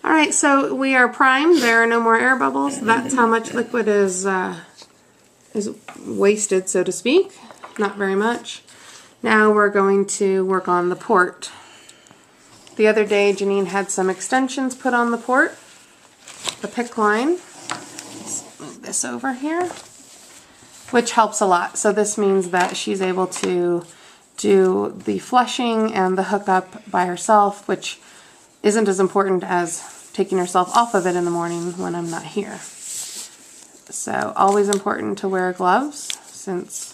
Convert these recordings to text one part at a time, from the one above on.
Alright, so we are primed. There are no more air bubbles. That's how much liquid is wasted, so to speak. Not very much. Now we're going to work on the port. The other day Janine had some extensions put on the port, the PICC line. Let's move this over here, which helps a lot. So this means that she's able to do the flushing and the hookup by herself, which isn't as important as taking herself off of it in the morning when I'm not here. So always important to wear gloves, since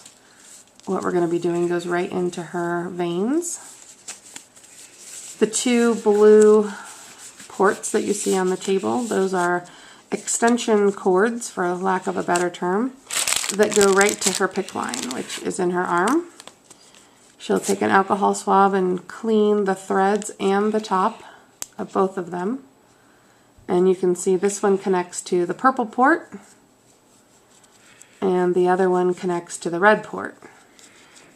what we're going to be doing goes right into her veins. The two blue ports that you see on the table, those are extension cords, for lack of a better term, that go right to her PICC line, which is in her arm. She'll take an alcohol swab and clean the threads and the top of both of them. And you can see this one connects to the purple port, and the other one connects to the red port.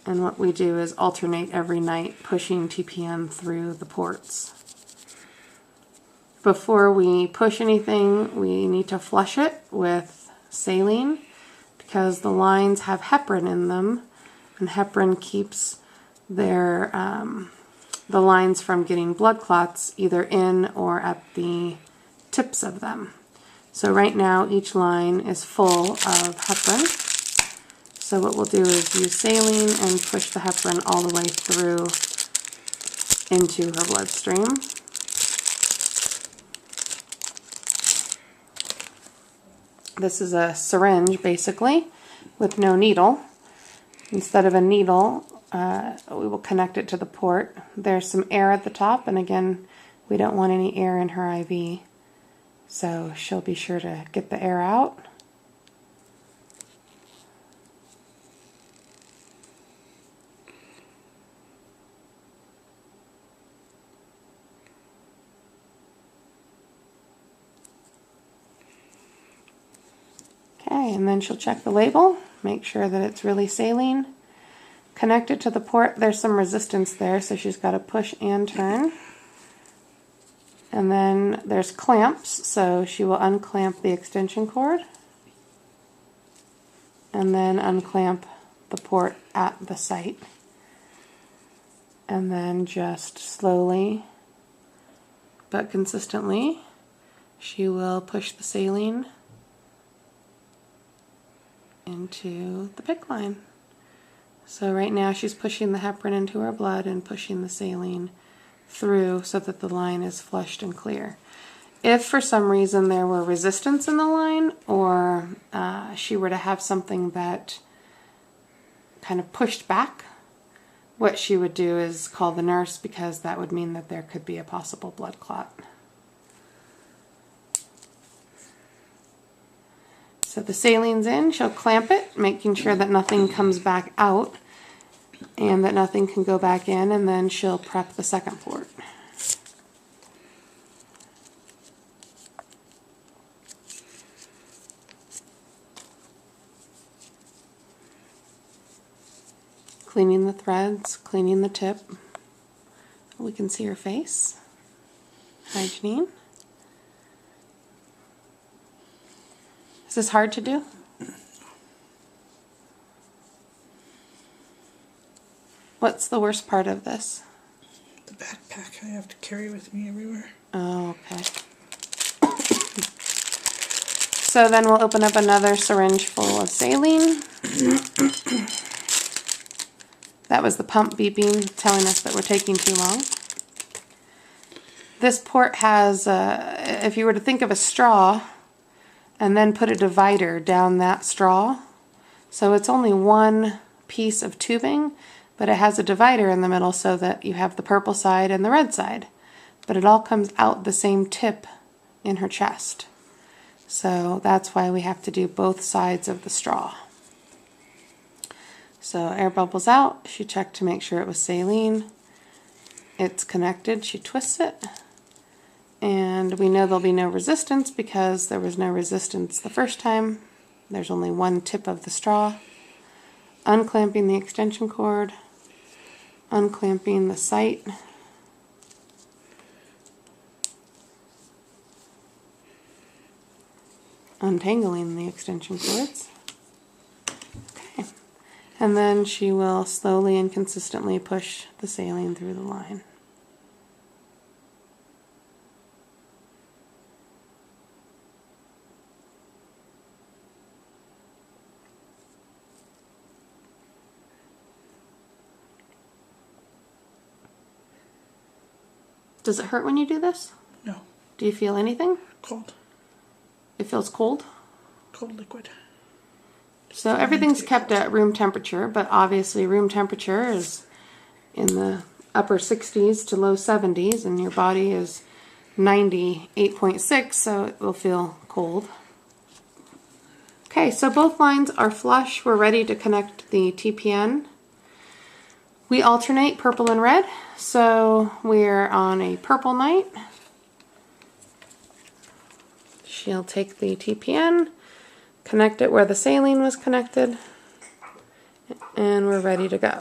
And what we do is alternate every night, pushing TPM through the ports. Before we push anything, we need to flush it with saline, because the lines have heparin in them, and heparin keeps their the lines from getting blood clots either in or at the tips of them. So right now each line is full of heparin. So what we'll do is use saline and push the heparin all the way through into her bloodstream. This is a syringe basically with no needle. Instead of a needle, we will connect it to the port. There's some air at the top, and again, we don't want any air in her IV. So she'll be sure to get the air out. Okay, and then she'll check the label, make sure that it's really saline. Connect it to the port. There's some resistance there, so she's got to push and turn. And then there's clamps, so she will unclamp the extension cord and then unclamp the port at the site. And then just slowly but consistently, she will push the saline into the PICC line. So right now she's pushing the heparin into her blood and pushing the saline through so that the line is flushed and clear. If for some reason there were resistance in the line, or she were to have something that kind of pushed back, what she would do is call the nurse, because that would mean that there could be a possible blood clot. So the saline's in, she'll clamp it, making sure that nothing comes back out and that nothing can go back in, and then she'll prep the second port. Cleaning the threads, cleaning the tip. We can see her face. Hi, Janine. Is this hard to do? What's the worst part of this? The backpack I have to carry with me everywhere. Oh, okay. So then we'll open up another syringe full of saline. That was the pump beeping, telling us that we're taking too long. This port has, if you were to think of a straw, and then put a divider down that straw. So it's only one piece of tubing, but it has a divider in the middle so that you have the purple side and the red side. But it all comes out the same tip in her chest. So that's why we have to do both sides of the straw. So air bubbles out. She checked to make sure it was saline. It's connected. She twists it. And we know there'll be no resistance because there was no resistance the first time. There's only one tip of the straw. Unclamping the extension cord. Unclamping the site. untangling the extension cords. Okay. And then she will slowly and consistently push the saline through the line. Does it hurt when you do this? No. Do you feel anything? Cold. It feels cold? Cold liquid. So everything's kept at room temperature, but obviously room temperature is in the upper 60s to low 70s, and your body is 98.6, so it will feel cold. Okay, so both lines are flush. We're ready to connect the TPN. We alternate purple and red, so we're on a purple night. She'll take the TPN, connect it where the saline was connected, and we're ready to go.